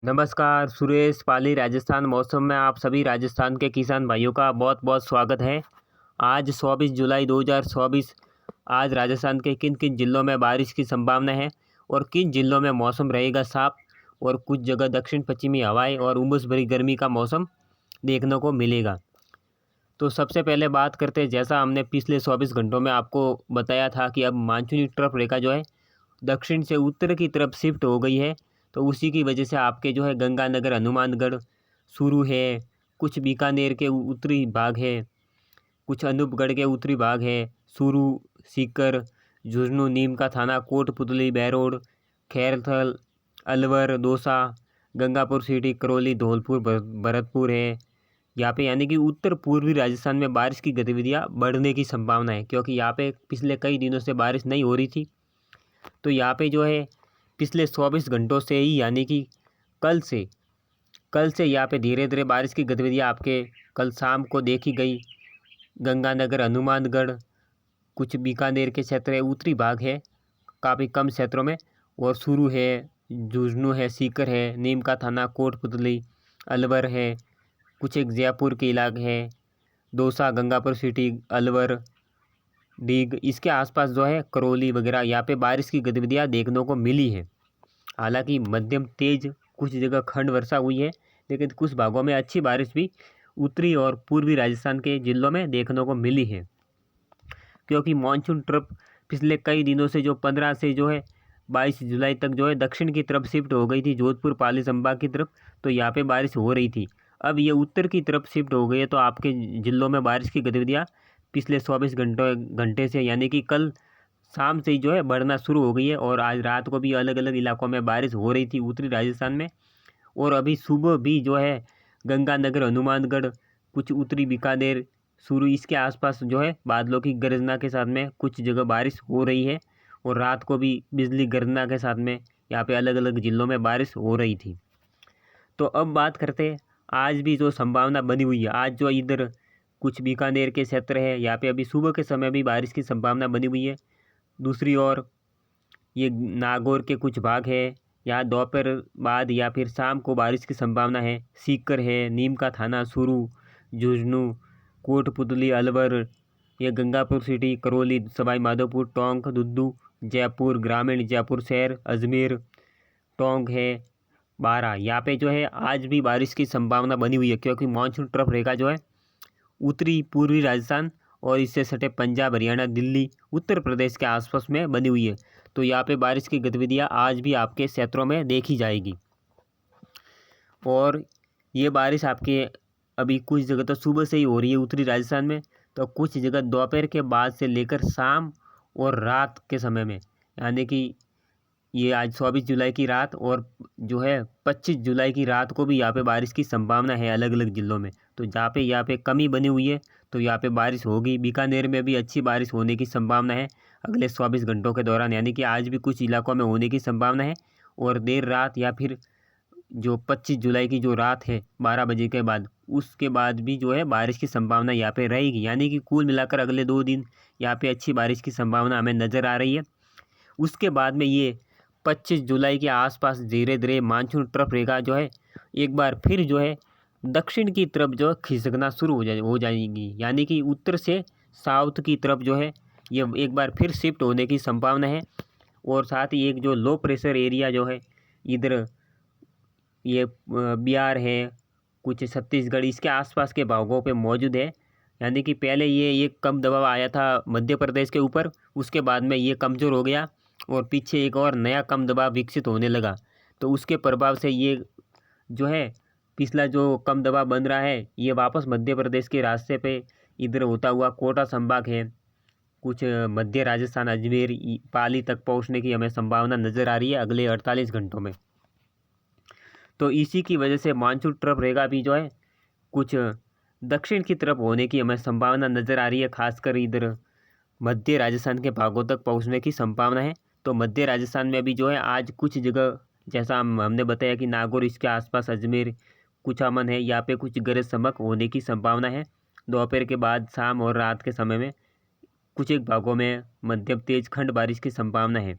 नमस्कार, सुरेश पाली राजस्थान मौसम में आप सभी राजस्थान के किसान भाइयों का बहुत बहुत स्वागत है। आज 24 जुलाई 2024 आज राजस्थान के किन किन जिलों में बारिश की संभावना है और किन जिलों में मौसम रहेगा साफ और कुछ जगह दक्षिण पश्चिमी हवाएं और उमस भरी गर्मी का मौसम देखने को मिलेगा। तो सबसे पहले बात करते हैं, जैसा हमने पिछले 24 घंटों में आपको बताया था कि अब मानसूनी ट्रफ रेखा जो है दक्षिण से उत्तर की तरफ शिफ्ट हो गई है। तो उसी की वजह से आपके जो है गंगानगर, हनुमानगढ़ शुरू है, कुछ बीकानेर के उत्तरी भाग है, कुछ अनूपगढ़ के उत्तरी भाग है, सुरू, सीकर, झुंझुनू, नीम का थाना, कोटपुतली, बैरोड, खैरथल, अलवर, दौसा, गंगापुर सिटी, करौली, धौलपुर, भरतपुर है। यहाँ पे यानी कि उत्तर पूर्वी राजस्थान में बारिश की गतिविधियाँ बढ़ने की संभावना है, क्योंकि यहाँ पे पिछले कई दिनों से बारिश नहीं हो रही थी। तो यहाँ पे जो है पिछले 24 घंटों से ही यानी कि कल से यहाँ पे धीरे धीरे बारिश की गतिविधियाँ आपके कल शाम को देखी गई। गंगानगर, हनुमानगढ़, कुछ बीकानेर के क्षेत्र है, उत्तरी भाग है काफ़ी कम क्षेत्रों में, और शुरू है, झुंझुनू है, सीकर है, नीम का थाना, कोटपुतली, अलवर है, कुछ एक जयपुर के इलाके है, दौसा, गंगापुर सिटी, अलवर, डीग, इसके आसपास जो है करौली वगैरह यहाँ पे बारिश की गतिविधियाँ देखने को मिली है। हालांकि मध्यम तेज कुछ जगह खंड वर्षा हुई है, लेकिन कुछ भागों में अच्छी बारिश भी उत्तरी और पूर्वी राजस्थान के जिलों में देखने को मिली है। क्योंकि मानसून ट्रफ पिछले कई दिनों से जो 15 से जो है 22 जुलाई तक जो है दक्षिण की तरफ शिफ्ट हो गई थी, जोधपुर पाली संभाग की तरफ। तो यहाँ पे बारिश हो रही थी। अब ये उत्तर की तरफ शिफ्ट हो गई है, तो आपके जिलों में बारिश की गतिविधियाँ पिछले 24 घंटे से यानी कि कल शाम से ही जो है बढ़ना शुरू हो गई है। और आज रात को भी अलग अलग इलाकों में बारिश हो रही थी उत्तरी राजस्थान में। और अभी सुबह भी जो है गंगानगर, हनुमानगढ़, कुछ उत्तरी बीकानेर, शुरू इसके आसपास जो है बादलों की गर्जना के साथ में कुछ जगह बारिश हो रही है। और रात को भी बिजली गर्जना के साथ में यहाँ पे अलग अलग जिलों में बारिश हो रही थी। तो अब बात करते हैं आज भी जो संभावना बनी हुई है। आज जो इधर कुछ बीकानेर के क्षेत्र है, यहाँ पे अभी सुबह के समय भी बारिश की संभावना बनी हुई है। दूसरी ओर ये नागौर के कुछ भाग है, यहाँ दोपहर बाद या फिर शाम को बारिश की संभावना है। सीकर है, नीम का थाना, शुरू, झुंझुनू, कोटपुतली, अलवर, ये गंगापुर सिटी, करौली, सवाई माधोपुर, टोंक, दुद्दू, जयपुर ग्रामीण, जयपुर शहर, अजमेर, टोंक है, बारह, यहाँ पे जो है आज भी बारिश की संभावना बनी हुई है। क्योंकि मानसून ट्रफ रेखा जो है उत्तरी पूर्वी राजस्थान और इससे सटे पंजाब, हरियाणा, दिल्ली, उत्तर प्रदेश के आसपास में बनी हुई है। तो यहाँ पे बारिश की गतिविधियाँ आज भी आपके क्षेत्रों में देखी जाएगी। और ये बारिश आपके अभी कुछ जगह तो सुबह से ही हो रही है उत्तरी राजस्थान में, तो कुछ जगह दोपहर के बाद से लेकर शाम और रात के समय में, यानी कि ये आज 24 जुलाई की रात और जो है 25 जुलाई की रात को भी यहाँ पे बारिश की संभावना है अलग अलग जिलों में। तो जहाँ पे यहाँ पे कमी बनी हुई है, तो यहाँ पे बारिश होगी। बीकानेर में भी अच्छी बारिश होने की संभावना है अगले 24 घंटों के दौरान, यानी कि आज भी कुछ इलाकों में होने की संभावना है। और देर रात या फिर जो 25 जुलाई की जो रात है 12 बजे के बाद, उसके बाद भी जो है बारिश की संभावना यहाँ पे रहेगी। यानी कि कुल मिलाकर अगले 2 दिन यहाँ पे अच्छी बारिश की संभावना हमें नज़र आ रही है। उसके बाद में ये 25 जुलाई के आसपास धीरे धीरे मानसून ट्रफ रेखा जो है एक बार फिर जो है दक्षिण की तरफ जो खिसकना शुरू हो जाएगी। यानी कि उत्तर से साउथ की तरफ जो है ये एक बार फिर शिफ्ट होने की संभावना है। और साथ ही एक जो लो प्रेशर एरिया जो है इधर ये बिहार है, कुछ छत्तीसगढ़, इसके आसपास के भागों पे मौजूद है। यानी कि पहले ये एक कम दबाव आया था मध्य प्रदेश के ऊपर, उसके बाद में ये कमज़ोर हो गया और पीछे एक और नया कम दबाव विकसित होने लगा। तो उसके प्रभाव से ये जो है पिछला जो कम दबाव बन रहा है ये वापस मध्य प्रदेश के रास्ते पे इधर होता हुआ कोटा संभाग है, कुछ मध्य राजस्थान, अजमेर, पाली तक पहुंचने की हमें संभावना नज़र आ रही है अगले 48 घंटों में। तो इसी की वजह से मानसून ट्रफ रेखा भी जो है कुछ दक्षिण की तरफ होने की हमें संभावना नज़र आ रही है। खासकर इधर मध्य राजस्थान के भागों तक पहुंचने की संभावना है। तो मध्य राजस्थान में भी जो है आज कुछ जगह, जैसा हमने बताया कि नागौर, इसके आसपास अजमेर, कुछामन है, यहाँ पे कुछ गरज चमक होने की संभावना है दोपहर के बाद, शाम और रात के समय में कुछ एक भागों में मध्यम तेज खंड बारिश की संभावना है।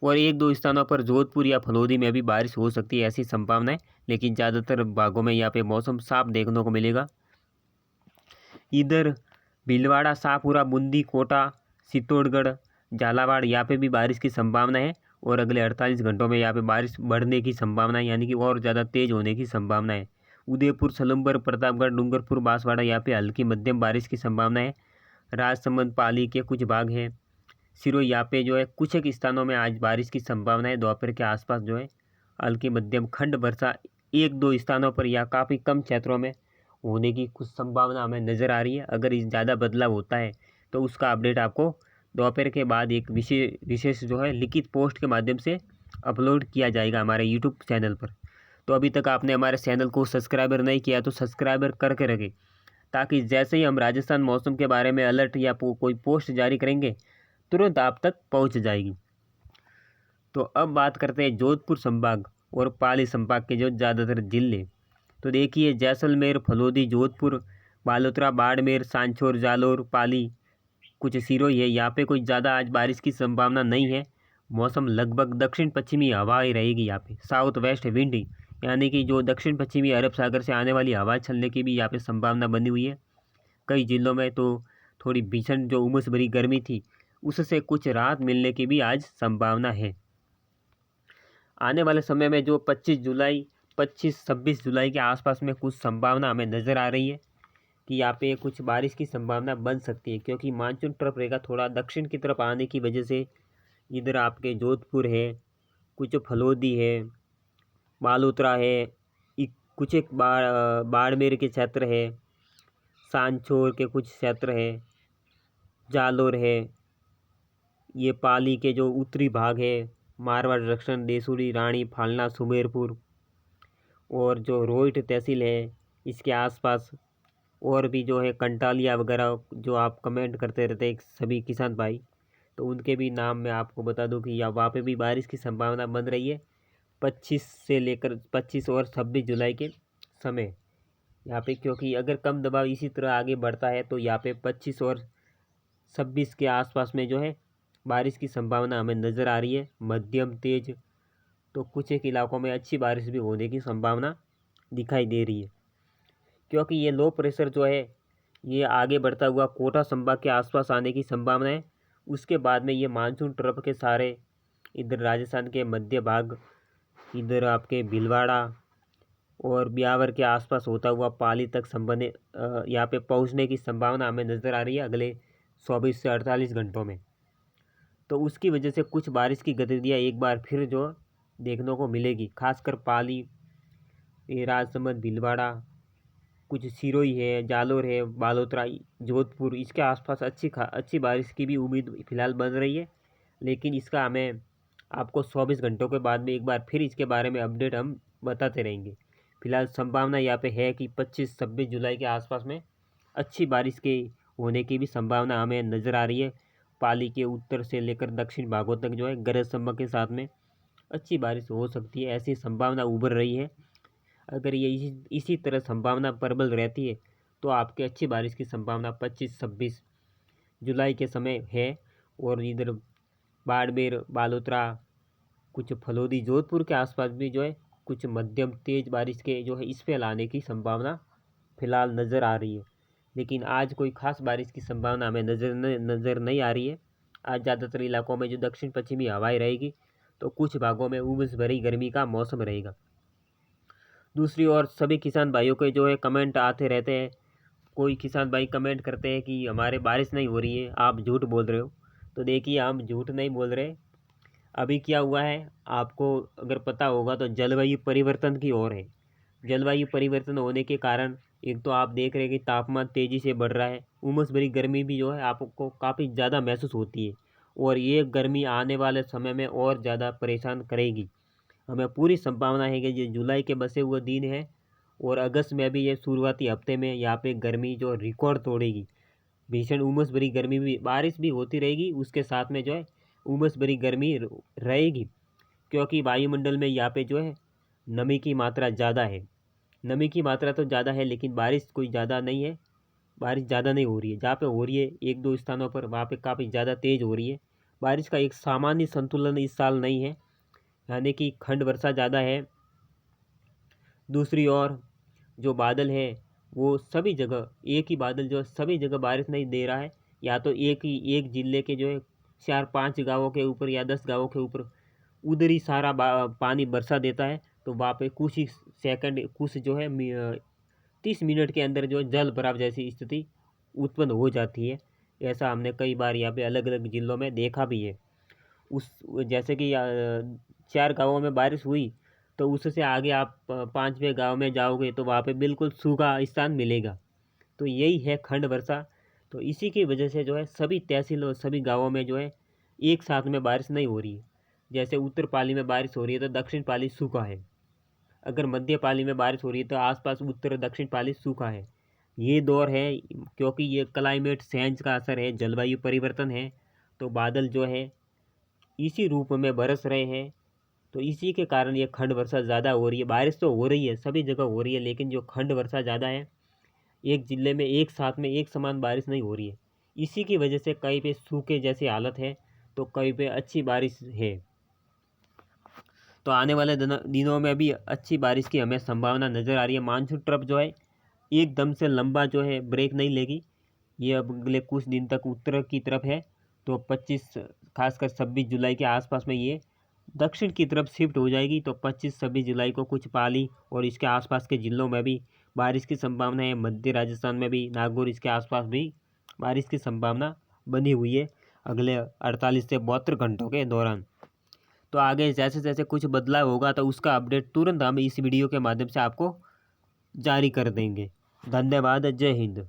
और एक दो स्थानों पर जोधपुर या फलोदी में भी बारिश हो सकती है, ऐसी संभावना है। लेकिन ज़्यादातर भागों में यहाँ पे मौसम साफ देखने को मिलेगा। इधर भीलवाड़ा, शाहपुरा, बूंदी, कोटा, चित्तौड़गढ़, झालावाड़ यहाँ पे भी बारिश की संभावना है। और अगले 48 घंटों में यहाँ पे बारिश बढ़ने की संभावना है, यानी कि और ज़्यादा तेज़ होने की संभावना है। उदयपुर, सलम्बर, प्रतापगढ़, डूंगरपुर, बांसवाड़ा यहाँ पे हल्की मध्यम बारिश की संभावना है। राजसमंद, पाली के कुछ भाग हैं, सिरोही यहाँ पे जो है कुछ एक स्थानों में आज बारिश की संभावना है। दोपहर के आसपास जो है हल्की मध्यम खंड वर्षा एक दो स्थानों पर या काफ़ी कम क्षेत्रों में होने की कुछ संभावना हमें नज़र आ रही है। अगर इस ज़्यादा बदलाव होता है तो उसका अपडेट आपको दोपहर के बाद एक विशेष जो है लिखित पोस्ट के माध्यम से अपलोड किया जाएगा हमारे यूट्यूब चैनल पर। तो अभी तक आपने हमारे चैनल को सब्सक्राइबर नहीं किया तो सब्सक्राइबर करके रखें, ताकि जैसे ही हम राजस्थान मौसम के बारे में अलर्ट या कोई पोस्ट जारी करेंगे तुरंत आप तक पहुंच जाएगी। तो अब बात करते हैं जोधपुर संभाग और पाली संभाग के जो ज़्यादातर जिले। तो देखिए जैसलमेर, फलोदी, जोधपुर, बालोतरा, बाड़मेर, सांचौर, जालौर, पाली, कुछ सिरोही है, यहाँ पे कोई ज़्यादा आज बारिश की संभावना नहीं है। मौसम लगभग दक्षिण पश्चिमी हवा ही रहेगी यहाँ पे, साउथ वेस्ट विंड, यानी कि जो दक्षिण पश्चिमी अरब सागर से आने वाली हवा चलने की भी यहाँ पे संभावना बनी हुई है। कई जिलों में तो थोड़ी भीषण जो उमस भरी गर्मी थी उससे कुछ राहत मिलने की भी आज संभावना है। आने वाले समय में जो 25-26 जुलाई के आसपास में कुछ संभावना हमें नज़र आ रही है कि यहाँ पे कुछ बारिश की संभावना बन सकती है, क्योंकि मानसून ट्रफ रहेगा थोड़ा दक्षिण की तरफ आने की वजह से। इधर आपके जोधपुर है, कुछ फलोदी है, बालोतरा है, कुछ एक बाड़मेर के क्षेत्र है, सांचौर के कुछ क्षेत्र है, जालौर है, ये पाली के जो उत्तरी भाग है, मारवाड़, रक्षण, देसूरी, रानी, फालना, सुमेरपुर, और जो रोहिट तहसील है इसके आसपास, और भी जो है कंटालिया वगैरह जो आप कमेंट करते रहते हैं सभी किसान भाई, तो उनके भी नाम मैं आपको बता दूं कि या वहाँ पे भी बारिश की संभावना बन रही है 25 और 26 जुलाई के समय यहाँ पे। क्योंकि अगर कम दबाव इसी तरह आगे बढ़ता है तो यहाँ पे 25 और 26 के आसपास में जो है बारिश की संभावना हमें नज़र आ रही है, मध्यम तेज। तो कुछ एक इलाकों में अच्छी बारिश भी होने की संभावना दिखाई दे रही है, क्योंकि ये लो प्रेशर जो है ये आगे बढ़ता हुआ कोटा संभाग के आसपास आने की संभावना है। उसके बाद में ये मानसून ट्रफ के सारे इधर राजस्थान के मध्य भाग, इधर आपके भीलवाड़ा और ब्यावर के आसपास होता हुआ पाली तक संबंधित यहाँ पे पहुँचने की संभावना हमें नज़र आ रही है अगले 24 से 48 घंटों में। तो उसकी वजह से कुछ बारिश की गतिविधियाँ एक बार फिर जो देखने को मिलेगी, खासकर पाली, ये राजसमंद, भीलवाड़ा, कुछ सिरोही है, जालौर है, बालोतरा, जोधपुर, इसके आसपास अच्छी बारिश की भी उम्मीद फ़िलहाल बन रही है। लेकिन इसका हमें आपको 24 घंटों के बाद में एक बार फिर इसके बारे में अपडेट हम बताते रहेंगे। फिलहाल संभावना यहाँ पे है कि 25-26 जुलाई के आसपास में अच्छी बारिश के होने की भी संभावना हमें नज़र आ रही है। पाली के उत्तर से लेकर दक्षिण भागों तक जो है गरज चमक के साथ में अच्छी बारिश हो सकती है, ऐसी संभावना उभर रही है। अगर ये इसी तरह संभावना प्रबल रहती है तो आपकी अच्छी बारिश की संभावना 25-26 जुलाई के समय है। और इधर बाड़मेर, बालोतरा, कुछ फलोदी, जोधपुर के आसपास भी जो है कुछ मध्यम तेज बारिश के जो है इस पे लाने की संभावना फ़िलहाल नज़र आ रही है। लेकिन आज कोई ख़ास बारिश की संभावना हमें नज़र नहीं आ रही है। आज ज़्यादातर इलाकों में जो दक्षिण पश्चिमी हवाएं रहेगी, तो कुछ भागों में उमस भरी गर्मी का मौसम रहेगा। दूसरी ओर सभी किसान भाइयों के जो है कमेंट आते रहते हैं। कोई किसान भाई कमेंट करते हैं कि हमारे बारिश नहीं हो रही है, आप झूठ बोल रहे हो। तो देखिए हम झूठ नहीं बोल रहे। अभी क्या हुआ है आपको अगर पता होगा तो जलवायु परिवर्तन की ओर है। जलवायु परिवर्तन होने के कारण एक तो आप देख रहे हैं कि तापमान तेज़ी से बढ़ रहा है, उमस भरी गर्मी भी जो है आपको काफ़ी ज़्यादा महसूस होती है, और ये गर्मी आने वाले समय में और ज़्यादा परेशान करेगी। हमें पूरी संभावना है कि ये जुलाई के बसे हुए दिन है और अगस्त में भी ये शुरुआती हफ्ते में यहाँ पे गर्मी जो रिकॉर्ड तोड़ेगी। भीषण उमस भरी गर्मी भी, बारिश भी होती रहेगी, उसके साथ में जो है उमस भरी गर्मी रहेगी, क्योंकि वायुमंडल में यहाँ पे जो है नमी की मात्रा ज़्यादा है। नमी की मात्रा तो ज़्यादा है लेकिन बारिश कोई ज़्यादा नहीं है, बारिश ज़्यादा नहीं हो रही है। जहाँ पे हो रही है एक दो स्थानों पर वहाँ पे काफ़ी ज़्यादा तेज़ हो रही है, बारिश का एक सामान्य संतुलन इस साल नहीं है, यानी कि खंड वर्षा ज़्यादा है। दूसरी ओर जो बादल है वो सभी जगह एक ही बादल जो सभी जगह बारिश नहीं दे रहा है, या तो एक जिले के जो है 4-5 गाँवों के ऊपर या 10 गाँवों के ऊपर उधर ही सारा पानी बरसा देता है, तो वहाँ पे कुछ ही सेकंड कुछ जो है 30 मिनट के अंदर जो जल भराव जैसी स्थिति उत्पन्न हो जाती है। ऐसा हमने कई बार यहाँ पे अलग अलग जिलों में देखा भी है। उस जैसे कि 4 गाँवों में बारिश हुई, तो उससे आगे आप 5वें गाँव में जाओगे तो वहाँ पे बिल्कुल सूखा स्थान मिलेगा। तो यही है खंड वर्षा। तो इसी की वजह से जो है सभी तहसील और सभी गाँवों में जो है एक साथ में बारिश नहीं हो रही है। जैसे उत्तर पाली में बारिश हो रही है तो दक्षिण पाली सूखा है, अगर मध्य पाली में बारिश हो रही है तो आसपास उत्तर दक्षिण पाली सूखा है। ये दौर है क्योंकि ये क्लाइमेट चेंज का असर है, जलवायु परिवर्तन है। तो बादल जो है इसी रूप में बरस रहे हैं, तो इसी के कारण ये खंड वर्षा ज़्यादा हो रही है। बारिश तो हो रही है, सभी जगह हो रही है, लेकिन जो खंड वर्षा ज़्यादा है, एक ज़िले में एक साथ में एक समान बारिश नहीं हो रही है। इसी की वजह से कहीं पे सूखे जैसी हालत है, तो कहीं पे अच्छी बारिश है। तो आने वाले दिनों में भी अच्छी बारिश की हमें संभावना नज़र आ रही है। मानसून ट्रफ जो है एकदम से लंबा जो है ब्रेक नहीं लेगी, ये अब अगले कुछ दिन तक उत्तर की तरफ है। तो 25 खासकर 26 जुलाई के आसपास में ये दक्षिण की तरफ शिफ्ट हो जाएगी। तो 25-26 जुलाई को कुछ पाली और इसके आसपास के ज़िलों में भी बारिश की संभावना है। मध्य राजस्थान में भी, नागौर इसके आसपास भी बारिश की संभावना बनी हुई है अगले 48 से 72 घंटों के दौरान। तो आगे जैसे जैसे कुछ बदलाव होगा तो उसका अपडेट तुरंत हम इस वीडियो के माध्यम से आपको जारी कर देंगे। धन्यवाद। जय हिंद।